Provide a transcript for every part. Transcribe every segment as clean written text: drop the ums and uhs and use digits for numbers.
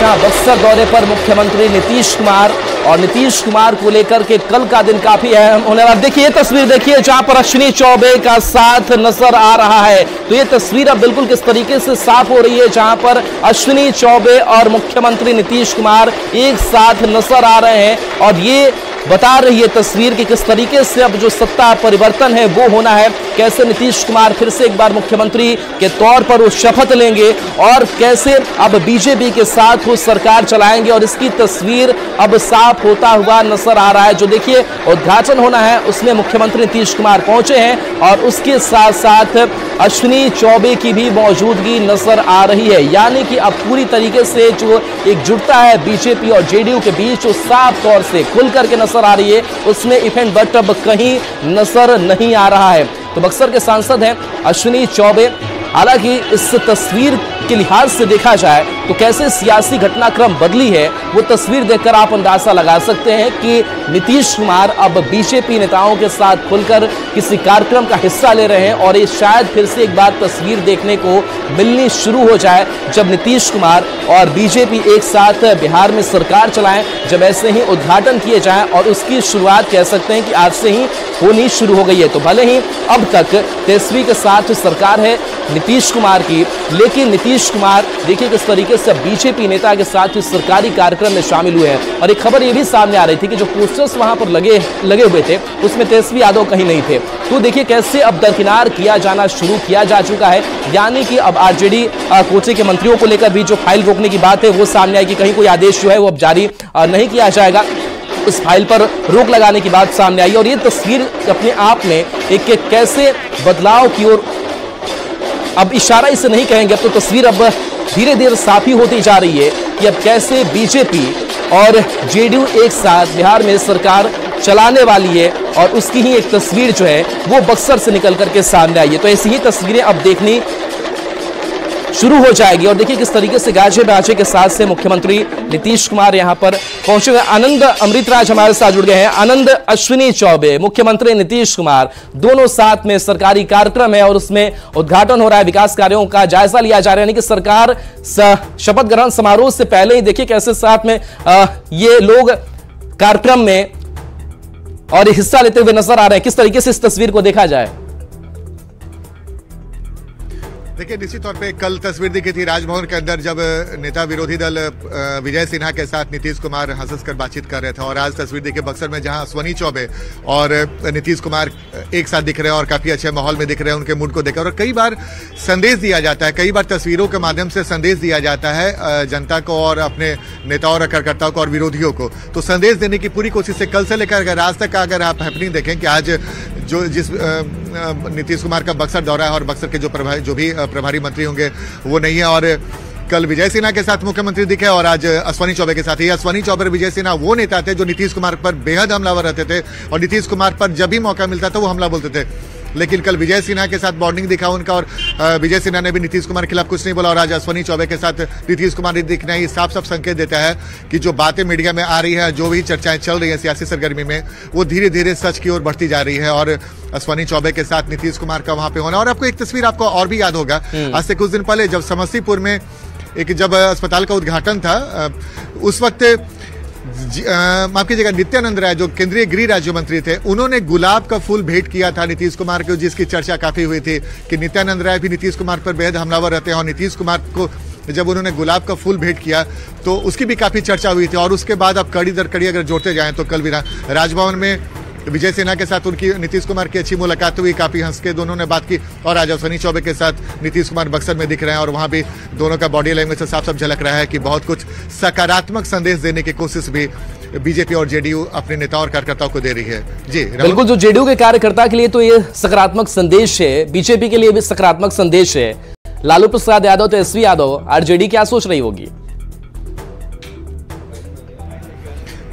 जहां बक्सर दौरे पर मुख्यमंत्री नीतीश कुमार और नीतीश कुमार को लेकर के कल का दिन काफी अहम होने वाला। देखिए तस्वीर देखिए जहां पर अश्विनी चौबे का साथ नजर आ रहा है। तो ये तस्वीर अब बिल्कुल किस तरीके से साफ हो रही है जहां पर अश्विनी चौबे और मुख्यमंत्री नीतीश कुमार एक साथ नजर आ रहे हैं और ये बता रही है तस्वीर कि किस तरीके से अब जो सत्ता परिवर्तन है वो होना है, कैसे नीतीश कुमार फिर से एक बार मुख्यमंत्री के तौर पर वो शपथ लेंगे और कैसे अब बीजेपी के साथ वो सरकार चलाएंगे और इसकी तस्वीर अब साफ होता हुआ नजर आ रहा है। जो देखिए उद्घाटन होना है उसमें मुख्यमंत्री नीतीश कुमार पहुंचे हैं और उसके साथ साथ अश्विनी चौबे की भी मौजूदगी नजर आ रही है, यानी कि अब पूरी तरीके से जो एकजुटता है बीजेपी और जेडीयू के बीच वो साफ तौर से खुल करके नजर आ रही है, उसमें इफ एंड बट अब कहीं नजर नहीं आ रहा है। तो बक्सर के सांसद हैं अश्विनी चौबे। हालांकि इस तस्वीर के लिहाज से देखा जाए तो कैसे सियासी घटनाक्रम बदली है वो तस्वीर देखकर आप अंदाजा लगा सकते हैं कि नीतीश कुमार अब बीजेपी नेताओं के साथ खुलकर किसी कार्यक्रम का हिस्सा ले रहे हैं और ये शायद फिर से एक बार तस्वीर देखने को मिलनी शुरू हो जाए जब नीतीश कुमार और बीजेपी एक साथ बिहार में सरकार चलाएं, जब ऐसे ही उद्घाटन किए जाएं और उसकी शुरुआत कह सकते हैं कि आज से ही होनी शुरू हो गई है। तो भले ही अब तक तेजस्वी के साथ सरकार है नीतीश कुमार की, लेकिन नीतीश कुमार देखिए किस तरीके से बीजेपी नेता के साथ इस सरकारी कार्यक्रम में शामिल हुए हैं। और एक खबर ये भी सामने आ रही थी कि जो पोस्टर्स वहां पर लगे हुए थे उसमें तेजस्वी यादव कहीं नहीं थे। तो देखिए कैसे अब दरकिनार किया जाना शुरू किया जा चुका है, यानी कि अब आरजेडी कोटे के मंत्रियों को लेकर भी जो फाइल रोकने की बात है वो सामने आई कि कहीं कोई आदेश जो है वो अब जारी नहीं किया जाएगा, उस फाइल पर रोक लगाने की बात सामने आई। और ये तस्वीर अपने आप में एक कैसे बदलाव की ओर, अब इशारा इसे नहीं कहेंगे, अब तो तस्वीर अब धीरे धीरे साफ ही होती जा रही है कि अब कैसे बीजेपी और जेडीयू एक साथ बिहार में सरकार चलाने वाली है और उसकी ही एक तस्वीर जो है वो बक्सर से निकल करके सामने आई है। तो ऐसी ही तस्वीरें अब देखनी शुरू हो जाएगी और देखिए किस तरीके से गाजे बाजे के साथ से मुख्यमंत्री नीतीश कुमार यहां पर पहुंचे हुए। आनंद अमृतराज हमारे साथ जुड़ गए हैं। आनंद, अश्विनी चौबे, मुख्यमंत्री नीतीश कुमार दोनों साथ में सरकारी कार्यक्रम है और उसमें उद्घाटन हो रहा है, विकास कार्यों का जायजा लिया जा रहा है, यानी कि सरकार शपथ ग्रहण समारोह से पहले ही देखिए कैसे साथ में ये लोग कार्यक्रम में और हिस्सा लेते हुए नजर आ रहे हैं। किस तरीके से इस तस्वीर को देखा जाए? देखिए निश्चित तौर पे कल तस्वीर दिखी थी राजभवन के अंदर जब नेता विरोधी दल विजय सिन्हा के साथ नीतीश कुमार हंस कर बातचीत कर रहे थे, और आज तस्वीर देखिए बक्सर में जहां अश्विनी चौबे और नीतीश कुमार एक साथ दिख रहे हैं और काफी अच्छे माहौल में दिख रहे हैं, उनके मूड को देखकर। और कई बार संदेश दिया जाता है, कई बार तस्वीरों के माध्यम से संदेश दिया जाता है जनता को और अपने नेताओं और कार्यकर्ताओं को और विरोधियों को। तो संदेश देने की पूरी कोशिश से कल से लेकर आज तक का अगर आप हैपनिंग देखें कि आज जो जिस नीतीश कुमार का बक्सर दौरा है और बक्सर के जो भी प्रभारी मंत्री होंगे वो नहीं है, और कल विजय सिन्हा के साथ मुख्यमंत्री दिखे और आज अश्विनी चौबे के साथ ही। अश्विनी चौबे और विजय सिन्हा वो नेता थे जो नीतीश कुमार पर बेहद हमलावर रहते थे और नीतीश कुमार पर जब भी मौका मिलता था वो हमला बोलते थे, लेकिन कल विजय सिन्हा के साथ बॉन्डिंग दिखा उनका और विजय सिन्हा ने भी नीतीश कुमार के खिलाफ कुछ नहीं बोला, और आज अश्विनी चौबे के साथ नीतीश कुमार ने दिखना ही साफ साफ संकेत देता है कि जो बातें मीडिया में आ रही है, जो भी चर्चाएं चल रही है सियासी सरगर्मी में, वो धीरे धीरे सच की ओर बढ़ती जा रही है। और अश्विनी चौबे के साथ नीतीश कुमार का वहां पे होना, और आपको एक तस्वीर आपको और भी याद होगा, आज से कुछ दिन पहले जब समस्तीपुर में जब अस्पताल का उद्घाटन था उस वक्त माफ कीजिएगा नित्यानंद राय जो केंद्रीय गृह राज्य मंत्री थे, उन्होंने गुलाब का फूल भेंट किया था नीतीश कुमार को, जिसकी चर्चा काफी हुई थी कि नित्यानंद राय भी नीतीश कुमार पर बेहद हमलावर रहते हैं, और नीतीश कुमार को जब उन्होंने गुलाब का फूल भेंट किया तो उसकी भी काफी चर्चा हुई थी। और उसके बाद अब कड़ी दर कड़ी अगर जोड़ते जाएं तो कल भी राजभवन में विजय सिन्हा के साथ उनकी नीतीश कुमार की अच्छी मुलाकात हुई, काफी हंस के दोनों ने बात की, और आज अश्विनी चौबे के साथ नीतीश कुमार बक्सर में दिख रहे हैं और वहां भी दोनों का बॉडी लैंग्वेज से साफ साफ झलक रहा है कि बहुत कुछ सकारात्मक संदेश देने की कोशिश भी बीजेपी और जेडीयू अपने नेताओं और कार्यकर्ताओं को दे रही है। जी बिल्कुल, जो जेडीयू के कार्यकर्ता के लिए तो ये सकारात्मक संदेश है, बीजेपी के लिए भी सकारात्मक संदेश है। लालू प्रसाद यादव, तेजस्वी यादव, आरजेडी क्या सोच रही होगी?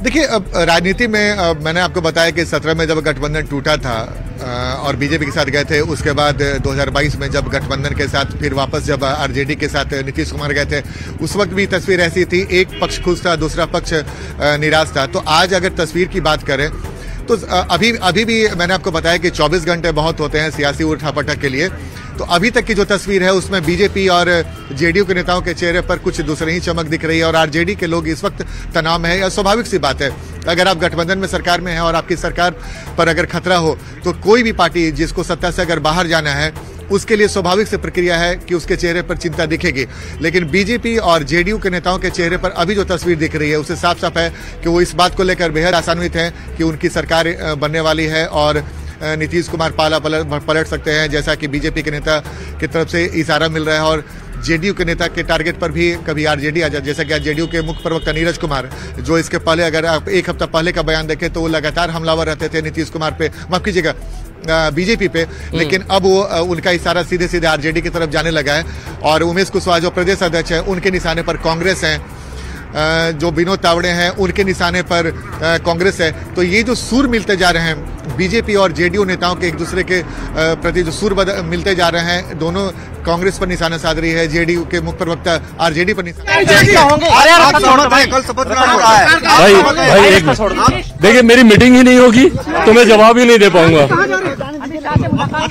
देखिए अब राजनीति में मैंने आपको बताया कि 17 में जब गठबंधन टूटा था और बीजेपी के साथ गए थे, उसके बाद 2022 में जब गठबंधन के साथ फिर वापस जब आरजेडी के साथ नीतीश कुमार गए थे, उस वक्त भी तस्वीर ऐसी थी, एक पक्ष खुश था, दूसरा पक्ष निराश था। तो आज अगर तस्वीर की बात करें तो अभी भी मैंने आपको बताया कि 24 घंटे बहुत होते हैं सियासी उठापटक के लिए। तो अभी तक की जो तस्वीर है उसमें बीजेपी और जेडीयू के नेताओं के चेहरे पर कुछ दूसरी ही चमक दिख रही है और आरजेडी के लोग इस वक्त तनाव में है। यह स्वाभाविक सी बात है, अगर आप गठबंधन में सरकार में हैं और आपकी सरकार पर अगर खतरा हो तो कोई भी पार्टी जिसको सत्ता से अगर बाहर जाना है उसके लिए स्वाभाविक से प्रक्रिया है कि उसके चेहरे पर चिंता दिखेगी। लेकिन बीजेपी और जेडीयू के नेताओं के चेहरे पर अभी जो तस्वीर दिख रही है उससे साफ साफ है कि वो इस बात को लेकर बेहद आशान्वित हैं कि उनकी सरकार बनने वाली है और नीतीश कुमार पाला पलट सकते हैं, जैसा कि बीजेपी के नेता की तरफ से इशारा मिल रहा है। और जेडीयू के नेता के टारगेट पर भी कभी आरजेडी आ जाए, जैसा कि आज जेडीयू के मुख्य प्रवक्ता नीरज कुमार, जो इसके पहले अगर आप एक हफ्ता पहले का बयान देखें तो वो लगातार हमलावर रहते थे नीतीश कुमार पे, माफ कीजिएगा बीजेपी पे, लेकिन अब वो उनका इशारा सीधे सीधे आरजेडी की तरफ जाने लगा है। और उमेश कुशवाहा जो प्रदेश अध्यक्ष है उनके निशाने पर कांग्रेस है, जो विनोद तावड़े हैं उनके निशाने पर कांग्रेस है। तो ये जो सुर मिलते जा रहे हैं बीजेपी और जेडीयू नेताओं के एक दूसरे के प्रति जो सुर मिलते जा रहे हैं, दोनों कांग्रेस पर निशाना साध रही है, जेडीयू के मुख्य प्रवक्ता आरजेडी पर निशाना। भाई एक मिनट देखिए, मेरी मीटिंग ही नहीं होगी तो मैं जवाब ही नहीं दे पाऊंगा।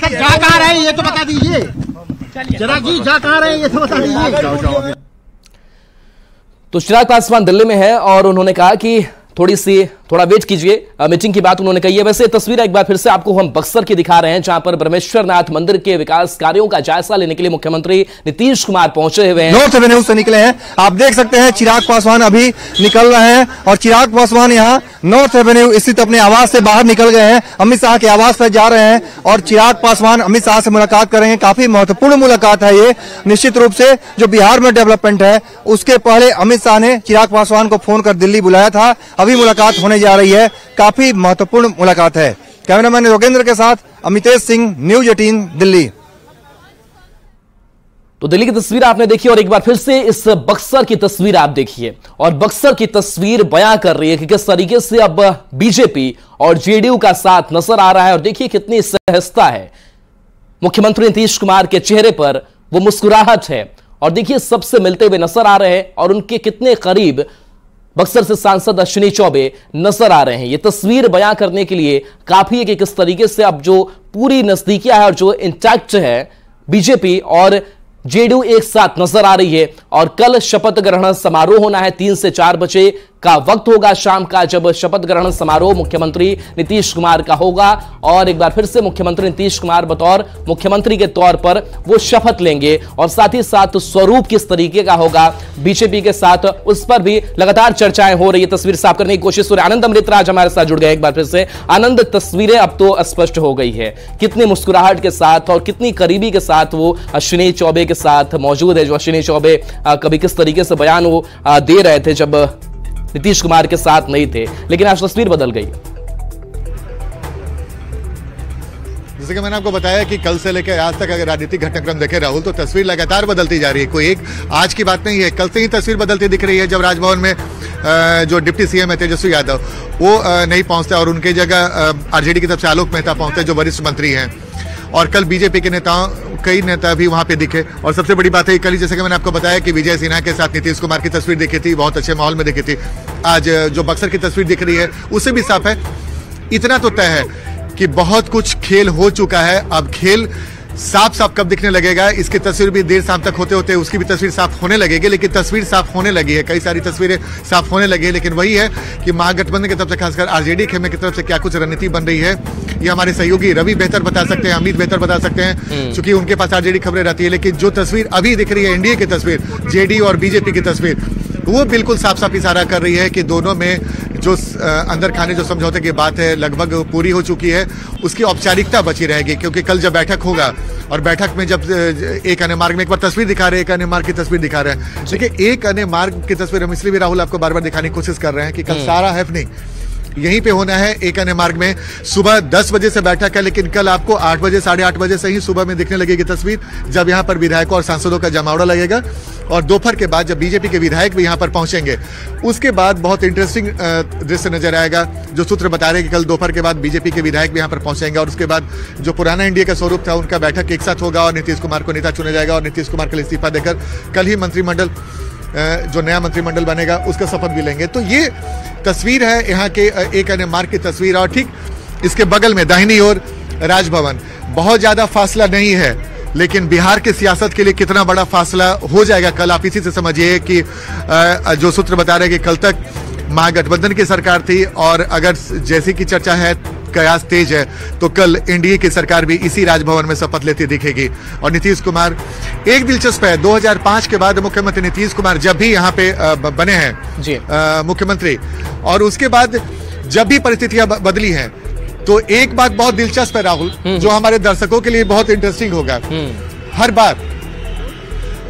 जा कहाँ रहे हैं ये तो बता दीजिए जरा जी, जा कहाँ रहे हैं ये तो बता दीजिए। तो चिराग पासवान दिल्ली में है और उन्होंने कहा कि थोड़ा वेट कीजिए, मीटिंग की बात उन्होंने कही है। वैसे तस्वीर एक बार फिर से आपको हम बक्सर की दिखा रहे हैं, जहां पर ब्रह्मेश्वरनाथ मंदिर के विकास कार्यों का जायजा लेने के लिए मुख्यमंत्री नीतीश कुमार पहुंचे हुए हैं। नॉर्थ एवेन्यू से निकले हैं, आप देख सकते हैं चिराग पासवान अभी निकल रहे हैं और चिराग पासवान यहाँ नॉर्थ एवेन्यू स्थित अपने आवास से बाहर निकल गए हैं, अमित शाह के आवास पर जा रहे हैं और चिराग पासवान अमित शाह से मुलाकात करेंगे। काफी महत्वपूर्ण मुलाकात है ये, निश्चित रूप से जो बिहार में डेवलपमेंट है उसके पहले अमित शाह ने चिराग पासवान को फोन कर दिल्ली बुलाया था, अभी मुलाकात होने जा रही है, काफी महत्वपूर्ण मुलाकात है। कैमरामैन योगेंद्र के साथ अमितेश सिंह, न्यूज 18 दिल्ली। तो दिल्ली की तस्वीर आपने देखी और एक बार फिर से इस बक्सर की तस्वीर आप देखिए, और बक्सर की तस्वीर बयां कर रही है कि किस तरीके से अब बीजेपी और जेडीयू का साथ नजर आ रहा है। और देखिए कितनी सहजता है मुख्यमंत्री नीतीश कुमार के चेहरे पर, वो मुस्कुराहट है, और देखिए सबसे मिलते हुए नजर आ रहे हैं और उनके कितने करीब बक्सर से सांसद अश्विनी चौबे नजर आ रहे हैं। ये तस्वीर बयां करने के लिए काफी है कि किस तरीके से अब जो पूरी नजदीकियां है और जो इंटैक्ट है बीजेपी और जेडीयू एक साथ नजर आ रही है। और कल शपथ ग्रहण समारोह होना है, 3 से 4 बजे का वक्त होगा शाम का, जब शपथ ग्रहण समारोह मुख्यमंत्री नीतीश कुमार का होगा। और एक बार फिर से मुख्यमंत्री नीतीश कुमार बतौर मुख्यमंत्री के तौर पर वो शपथ लेंगे और साथ ही साथ स्वरूप किस तरीके का होगा बीजेपी के साथ, उस पर भी लगातार चर्चाएं हो रही है। तस्वीर साफ करने की कोशिश हो रही है। आनंद अमृतराज हमारे साथ जुड़ गए एक बार फिर से। आनंद, तस्वीरें अब तो स्पष्ट हो गई है, कितनी मुस्कुराहट के साथ और कितनी करीबी के साथ वो अश्विनी चौबे के साथ मौजूद है। जो अश्विनी चौबे कभी किस तरीके से बयान वो दे रहे थे जब नीतीश कुमार के साथ नहीं थे, लेकिन आज तस्वीर बदल गई। जैसे कि मैंने आपको बताया कि कल से लेकर आज तक अगर राजनीतिक घटनाक्रम देखे राहुल, तो तस्वीर लगातार बदलती जा रही है। कोई एक आज की बात नहीं है, कल से ही तस्वीर बदलती दिख रही है। जब राजभवन में जो डिप्टी सीएम है तेजस्वी यादव, वो नहीं पहुंचते और उनकी जगह आरजेडी की तरफ से आलोक मेहता पहुंचते, जो वरिष्ठ मंत्री हैं। और कल बीजेपी के नेताओं, कई नेता भी वहां पे दिखे। और सबसे बड़ी बात है कल ही, जैसे कि मैंने आपको बताया कि विजय सिन्हा के साथ नीतीश कुमार की तस्वीर दिखी थी, बहुत अच्छे माहौल में दिखी थी। आज जो बक्सर की तस्वीर दिख रही है उससे भी साफ है, इतना तो तय है कि बहुत कुछ खेल हो चुका है। अब खेल साफ साफ कब दिखने लगेगा, इसकी तस्वीर भी देर शाम तक होते होते उसकी भी तस्वीर साफ होने लगेगी। लेकिन तस्वीर साफ होने लगी है, कई सारी तस्वीरें साफ होने लगी है। लेकिन वही है कि महागठबंधन की तरफ से, खासकर आरजेडी खेमे की तरफ से क्या कुछ रणनीति बन रही है, ये हमारे सहयोगी रवि बेहतर बता सकते हैं, अमित बेहतर बता सकते हैं, क्योंकि उनके पास आरजेडी खबरें रहती है। लेकिन जो तस्वीर अभी दिख रही है, एनडीए की तस्वीर, जेडीयू और बीजेपी की तस्वीर, वो बिल्कुल साफ साफ इशारा कर रही है कि दोनों में जो अंदर खाने जो समझौते की बात है लगभग पूरी हो चुकी है, उसकी औपचारिकता बची रहेगी। क्योंकि कल जब बैठक होगा और बैठक में जब एक अन्य मार्ग में, एक बार तस्वीर दिखा रहे हैं, एक अन्य मार्ग की तस्वीर दिखा रहे हैं। देखिए एक अन्य मार्ग की तस्वीर हम इसलिए भी राहुल आपको बार बार दिखाने की कोशिश कर रहे हैं कि कल सारा हैपनिंग यहीं पे होना है। एक अन्य मार्ग में सुबह 10 बजे से बैठक है, लेकिन कल आपको 8 बजे, 8:30 बजे से ही सुबह में दिखने लगेगी तस्वीर, जब यहाँ पर विधायकों और सांसदों का जमावड़ा लगेगा। और दोपहर के बाद जब बीजेपी के विधायक भी यहाँ पर पहुंचेंगे, उसके बाद बहुत इंटरेस्टिंग दृश्य नजर आएगा। जो सूत्र बता रहे हैं कि कल दोपहर के बाद बीजेपी के विधायक भी यहाँ पर पहुंचेंगे और उसके बाद जो पुराना एनडीए का स्वरूप था उनका बैठक एक साथ होगा और नीतीश कुमार को नेता चुना जाएगा। और नीतीश कुमार कल इस्तीफा देकर कल ही मंत्रिमंडल, जो नया मंत्रिमंडल बनेगा, उसका शपथ भी लेंगे। तो ये तस्वीर है यहाँ के एक अन्य मार्ग की तस्वीर। और ठीक इसके बगल में दाहिनी ओर राजभवन, बहुत ज्यादा फासला नहीं है लेकिन बिहार की सियासत के लिए कितना बड़ा फासला हो जाएगा कल, आप इसी से समझिए कि जो सूत्र बता रहे हैं कि कल तक महागठबंधन की सरकार थी और अगर जैसी की चर्चा है, कयास तेज है, तो कल एनडीए की सरकार भी इसी राजभवन में शपथ लेती दिखेगी। और नीतीश कुमार, एक दिलचस्प है, 2005 के बाद मुख्यमंत्री नीतीश कुमार जब भी यहाँ पे बने हैं मुख्यमंत्री, और उसके बाद जब भी परिस्थितियां बदली हैं, तो एक बात बहुत दिलचस्प है राहुल, जो हमारे दर्शकों के लिए बहुत इंटरेस्टिंग होगा। हर बार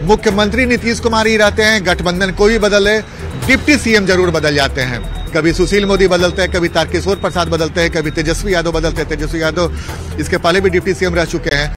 मुख्यमंत्री नीतीश कुमार ही रहते हैं, गठबंधन कोई भी बदले, डिप्टी सीएम जरूर बदल जाते हैं। कभी सुशील मोदी बदलते हैं, कभी तारकिशोर प्रसाद बदलते हैं, कभी तेजस्वी यादव बदलते हैं। तेजस्वी यादव इसके पहले भी डिप्टी सीएम रह चुके हैं।